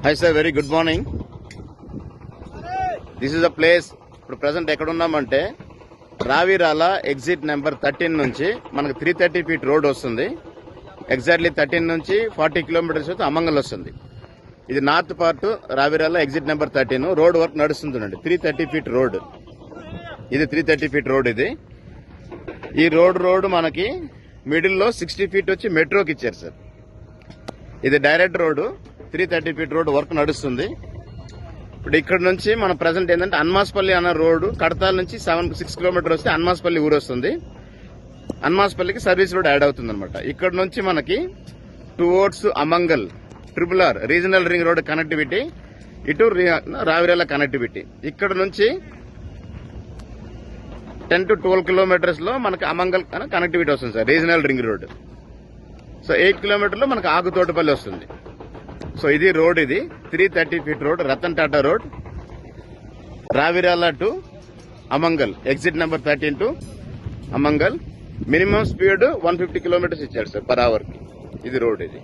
Hi sir, very good morning. This is a place. ఇప్పుడు present ఎక్కడ ఉన్నామంటే Ravirala exit number 13 నుంచి మనకు 330 ఫీట్ రోడ్ వస్తుంది. ఎగ్జాక్ట్లీ 13 నుంచి 40 కిలోమీటర్స్ అయితే అమంగల్ వస్తుంది. ఇది north part Ravirala exit number 13 road work నడుస్తుందండి. 330 ఫీట్ రోడ్ ఇది 330 ఫీట్ రోడ్ ఇది. ఈ రోడ్ మనకి మిడిల్ లో 60 ఫీట్ వచ్చి మెట్రోకి ఇచ్చారు సార్. ఇది direct road 330 feet road work నడుస్తుంది. ఇప్పుడు ఇక్కడ నుంచి మన ప్రెసెంట్ ఏంటంటే అన్మాస్పల్లి అన్న రోడ్డు కడతాల నుంచి 6 కిలోమీటర్ వస్తే అన్మాస్పల్లి ఊరు వస్తుంది. అన్మాస్పల్లికి సర్వీస్ రోడ్ యాడ్ అవుతుంది అనమాట. ఇక్కడ నుంచి మనకి towards Amangal RRR regional ring road connectivity, ఇటు రావిరాల కనెక్టివిటీ. ఇక్కడ నుంచి 10 to 12 కిలోమీటర్స్ లో మనకి అమంగల్ కనెక్టివిటీ వస్తుంది sir, regional ring road. So 8 కిలోమీటర్లో మనకి ఆగుతోటపల్లి వస్తుంది. సో ఇది రోడ్, ఇది 330 feet road, Ratan Tata road, Ravirala to Amangal exit number 13 to Amangal. Minimum speed 150 kilometres ఇచ్చాడు సార్ పర్ అవర్ కి. ఇది రోడ్ ఇది.